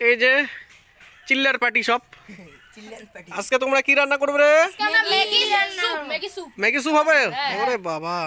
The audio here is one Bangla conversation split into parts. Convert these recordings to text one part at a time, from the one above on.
এই যে চিল্লার পার্টি সব। আজকে তোমরা কি রান্না করবে রে? ম্যাগি স্যুপ হবে? ওরে বাবা,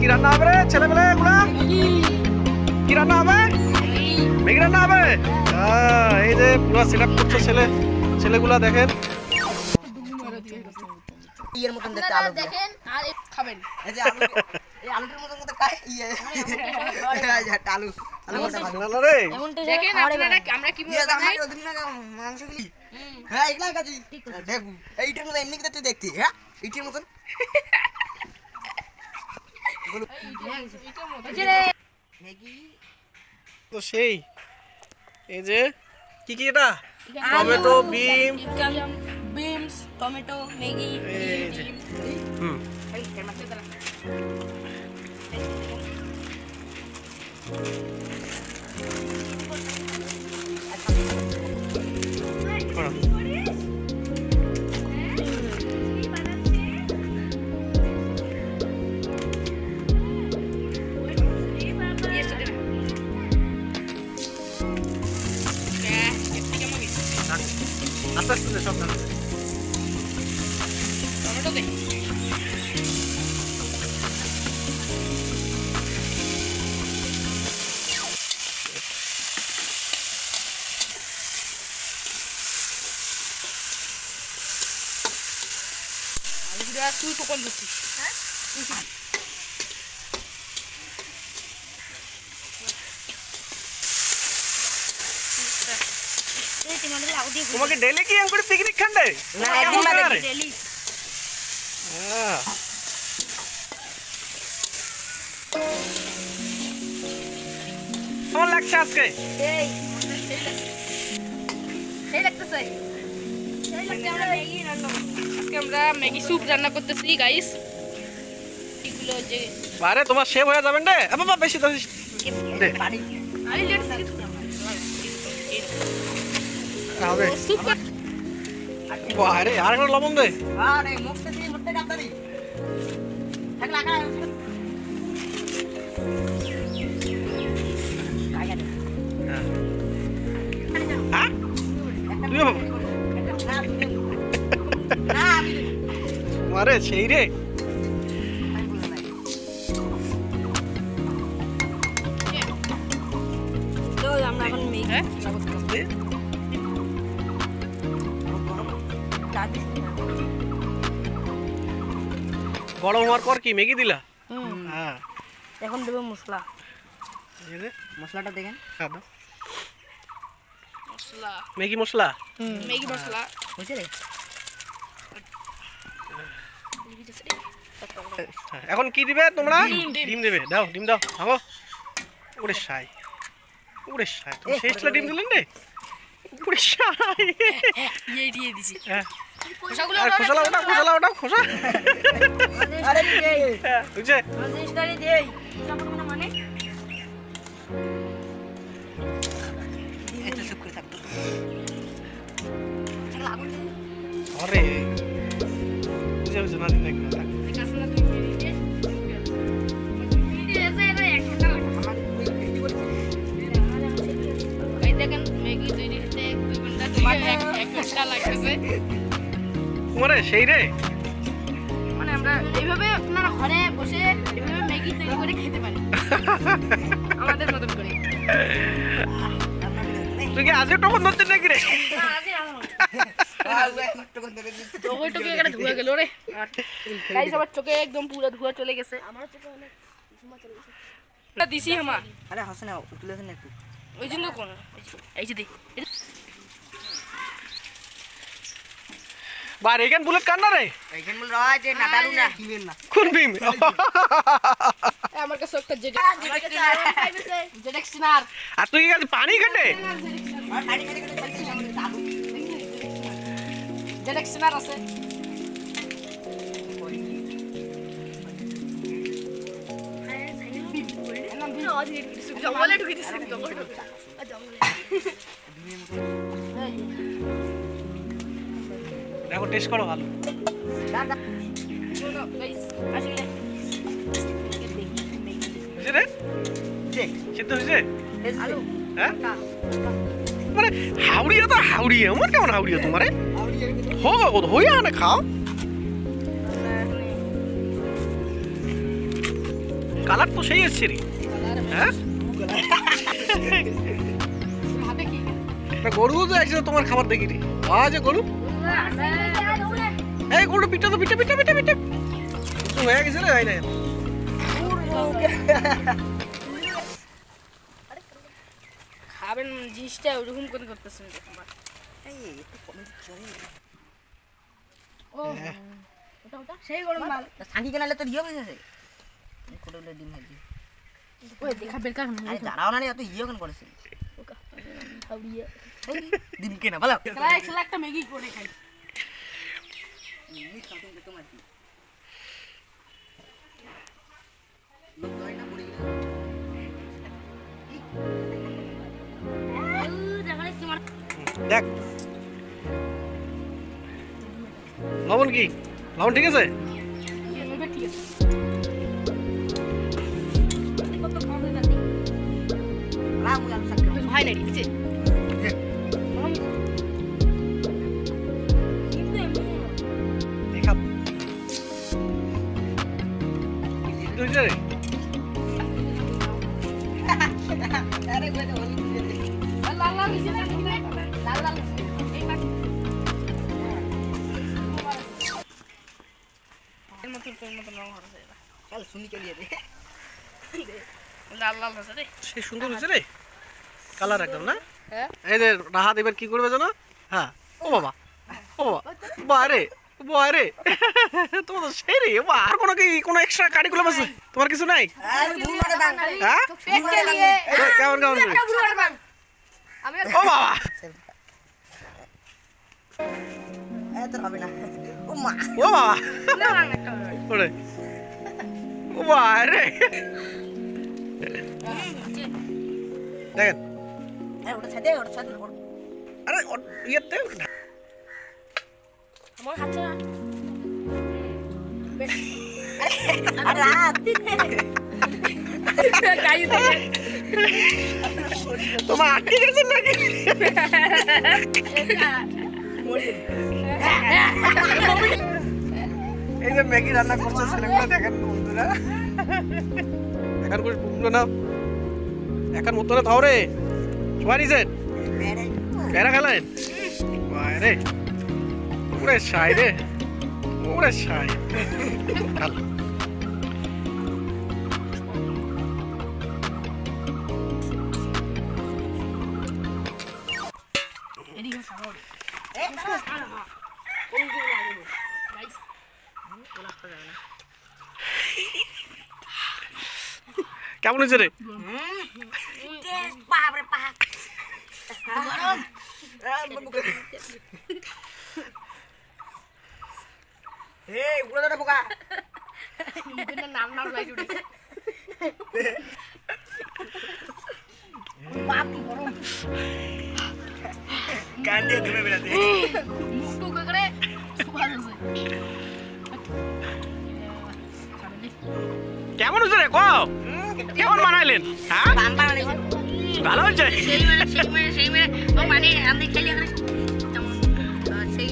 কি রান্না হবে রে ছেলেবেলে গুলা? কি রান্না হবে? ম্যাগি রান্না হবে। এই যে পুরো সেটআপ করছে ছেলেগুলা, দেখেন। এর মতন দেখতে আলু দেখেন আর খাবেন। এই যে আলু, এই আলুর মতন মতো খায় ইয়ে। আলু মতো ভালো রে। দেখেন আপনারা আমরা কিভাবে বানাই ওদিন না মাংস গুলি। হ্যাঁ এগুলা কাজি দেখু এইটার মতো এমনি কি দেখতে? হ্যাঁ এইটার মতন তো সেই এই যে কি কি এটা টমেটো, বিমস, টমেটো, ম্যাগি, এই যে আস্তে আস্তে সব টমেটো দে। আলুগুলা তুই কখন দিচ্ছিস? হ্যাঁ তোমাকে ডেলি কি করে পিকনিক খান্ডে? না একদিন বাদে ডেলি। কেমন লাগছে আজকে? আজকে আমরা ম্যাগি স্যুপ রান্না করতেছি গাইস। এগুলো যে আরে তোমার শেভ হয়ে যাবেন রে। বাবা বেশি তো দে পানি আই লেটস হবে বারে আর একটা লবণ দে। আরে মুখতে দিয়ে মুখতে কাটতারি থাকলা কা হ্যাঁ তুই না আমি মারে সেই রে তো আমরা এখন ম্যাগি করতে গরম হওয়ার পর কি ম্যাগি দিলা? হ্যাঁ এখন দেব মশলা। মশলাটা দেখেন। মশলা ম্যাগি মশলা, ম্যাগি মশলা হইছে রে। এখন কি দিবে তোমরা? ডিম দেবে। দাও ডিম দাও। ভাগো। ওরে শাই, ওরে শাই, তুমি শেষলা ডিম দিলেন রে। ওরে শাই এই দিয়ে দিছি। হ্যাঁ খোসাগুলো ওটা খোসা। আরে এই বুঝছে মজেস্টারি দেই না মানে এটা সব করে থাকতো। আরে বুঝছে না দিন একটু থাক। কাসলা তুই মিনিটে মিনিটে এসে এটা এক ঘন্টা এই দেখেন ম্যাগি তৈরি হতে 1-2 ঘন্টা থেকে 1 ঘন্টা লাগছে। ওরে সেই রে, মানে আমরা এইভাবে আপনারা ঘরে বসে এইভাবে ম্যাগি তৈরি করে খেতে পারি আমাদের মতন করে। তুই কি আজকে টকন ধরছিস নাকি রে? না আজকে আমার টকন ধরে এখানে ধুয়ে গেল রে। গাইস আমার চোখে একদম পুরো ধোঁয়া চলে গেছে। আমার চোখে অনেক ধোঁয়া চলে গেছে। এটা দিছি হামা। আরে হাসে না তুলেছেন একটু ওই জন্য কোন এই যে দে বার এখান বুলেট কান্না রে এইখান বল রয় যে নাটালু না কিমেন না কোন ভীম আমার কাছে একটা জেডেক্সনার আর তুই কি পানি কাটে পানি খেতে খেতে চলছিস আমাদের চালু জেডেক্সনার আছে জঙ্গলে ঢুকে দিছে জঙ্গলে দেখো টেস্ট করো ভালো বুঝে রে সিদ্ধ হয়েছে হ্যাঁ মানে হাওড়িয়া তো হাওড়িয়া আমার কেমন হাওড়িয়া তোমারে হোক কত হইয়া না খাও কালার তো সেই এসছে রে হ্যাঁ গরু তো আসছে তোমার খাবার দেখি রে আজ গরু এই গরু পিঠা তো পিঠা পিঠা পিঠা পিঠা হয়ে গেছে রে ভাই না খাবেন জিনিসটা ওরকম করে করতেছেন সেই গরম মাল সাঙ্গি কেনালে তো ইয়ে হয়েছে কোটলে ডিম ভাজি ওই দেখা বেকার আরে যারাও না এত ইয়ে কেন করেছে হাউড়িয়া ডিম কেনা বলো তারা একলা একটা ম্যাগি করে খাই ইংলিশ সামথিং তোমার কি লোক দই না পড়ে গেল দেখ লবণ কি লবণ ঠিক আছে ঠিক আছে রামু আলু সাক্কা ভাই নাই দিছে দেখা বুঝে রে আরে কই তো বলি লাল লাল দিছে না লাল লাল এই পাক এর মত রং হচ্ছে চল শুনি কে লিয়ে দে লাল লাল আছে রে সে সুন্দর হয়েছে রে কালার একদম না হ্যাঁ এই যে রাহাত এবার কি করবে জানো হ্যাঁ ও বাবা ও বাবা বারে বারে তোমার তো সেই রে বা আর কোনো এক্সট্রা কারিকুলাম আছে তোমার কিছু নাই আরে বুড়োটা বাং হ্যাঁ কেমন কেমন করে? আমি ও বাবা এত হবে না ও মা ও বাবা না একটা ওরে ও বারে দেখেন আরে ওটা ছাদে আরে ইয়েতে আমার হাতে না আরে রাত গাই দে তোমার আটকে গেছে নাকি এই যে ম্যাগি রান্না করছে ছেলেগুলো দেখেন বন্ধুরা এখন করে বুঝলো না এখন মতো না থাও রে চুয়ারিছে কেরা খেলেন বাইরে ওরে সাই রে ওরে সাই খাল এদিকে সামনে কেমন হয়েছে রে বাপরে বাপ এই উড়ে দাও পোকা মুখের নাম নাম লাইট উঠে বাপ কি গরম কান দিয়ে ধুমে বেড়াতে মুখ টুক করে সুভাষ আছে কেমন হয়েছে রে কও কেমন বানাইলেন হ্যাঁ বাম্বা মানে ভালো হয়েছে সেই মেয়ে ও মানে আমি খেলি এখানে সেই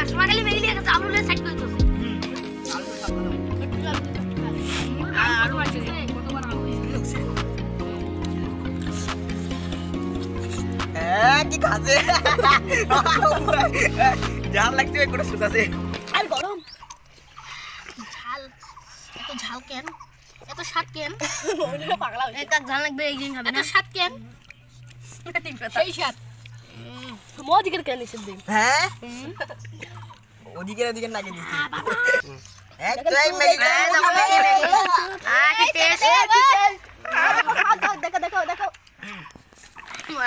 আসলে খালি মেয়ে দিয়ে চালুলে সেট করে দিতে আরো আছে কতবার আলু কি খাসে জাল লাগছে কোনো সুতাছে আর গরম ঝাল এত ঝাল কেন এত স্বাদ কেন পাগলা হইছে একটা ঝাল লাগবে একদিন খাবে না স্বাদ কেন সেই স্বাদ মোদিকের কেন নিষেধ দিই হ্যাঁ ওদিকে ওদিকে নাকি দিছি এক ট্রাই ম্যাগি কি টেস্ট দেখো দেখো দেখো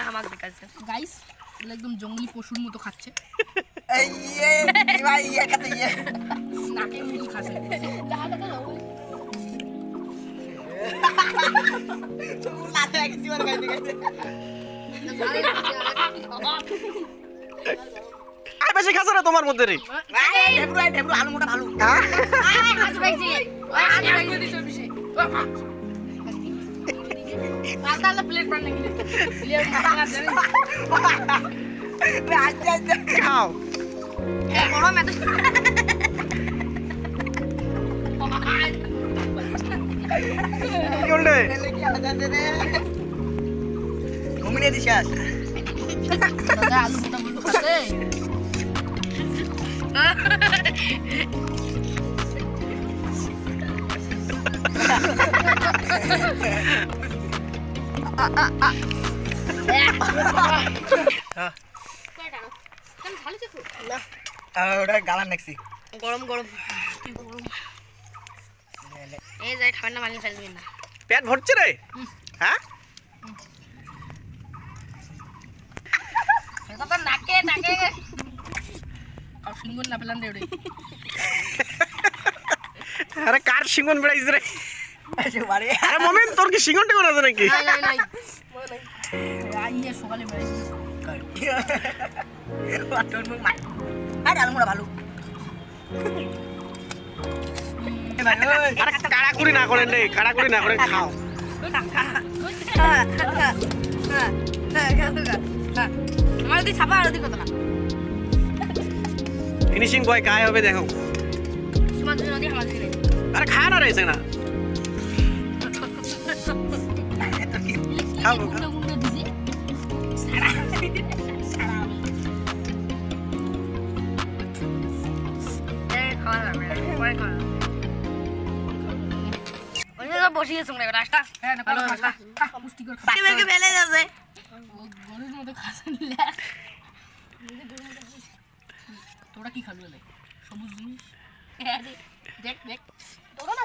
আমাকে দেখাচ্ছে গাইস একদম জঙ্গলি পশুর মতো খাচ্ছে এই ভাই খাতে নাকে মুড়ি খাচ্ছে লাতে রাখি জীবন গাইতে গাইতে আর বেশি খাস না তোমার মধ্যে রে ঢেবরু আলু মোটা ভালো আজ ভাইজি ওই আজ ভাইজি দিছো বিশে মাতালা প্লেট বানাই গেলে প্লেট মারা জানি আচ্ছা আচ্ছা খাও এ বড় মেতে কি হলো কি আদা দে রে ঘুমিয়ে দিছাস দাদা আলু মোটা বলু খাচ্ছে ওটা গালান নাকছি গরম গরম এই যাই ঠান্ডা পানি ফেলবি না পেট ভরছে রে হ্যাঁ এটা তো নাকে নাকে আর সিঙ্গন না পেলাম রে আরে কার সিঙ্গন বেড়াইছ রে বাড়ি আরে মমিন তোর কি সিঙ্গন টিঙ্গন আছে নাকি নাই নাই নাই আইয়ে সকালে বেড়াইছি তোর মুখ মার আরে আলু মোটা ভালো আরে কাড়াকুড়ি না করেন রে কাড়াকুড়ি না করেন খাও আমার দি ছাপা আর দি কত না ফিনিশিং বয় কায় হবে দেখো তোমার জন্য দি আমার দিনে আরে খা না রে সেনা খাও গুন্ডা গুন্ডা দিছি সারা সারা এই খাওয়া যাবে পরে খাওয়া ওই যে বসিয়ে সঙ্গে রাস্তা হ্যাঁ না ভালো রাস্তা পুষ্টিকর খাবার মেকে ফেলে যাচ্ছে গরুর মতো খাসন তোরা কি খাবি বলে সবুজ জিনিস দেখ দেখ তোরা না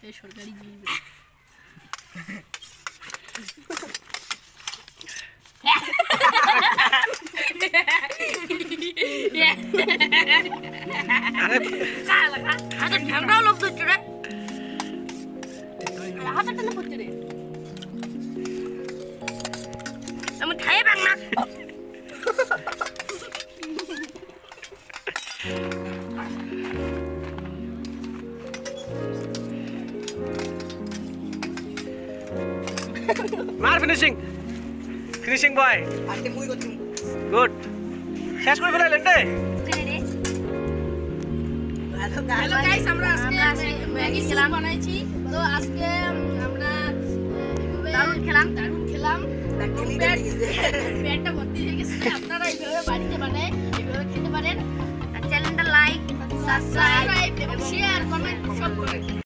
এই সরকারি জিনিস আরে হাতে ঝামড়াও লোক ধরছে রে হাতে টেনে পড়ছে রে আমি খাই পাং না মার ফিনিশিং ফিনিশিং বয় আজকে মুই করছি গুড শেষ করে ফেলাইলেন রে হ্যালো গাইস আমরা আজকে ম্যাগি স্যুপ বানাইছি তো আজকে আমরা দারুণ খেলাম পেটটা ভর্তি হয়ে গেছে আপনারা এইভাবে বাড়িতে বানায় এইভাবে খেতে পারেন চ্যানেলটা লাইক সাবস্ক্রাইব এবং শেয়ার কমেন্ট সব করবেন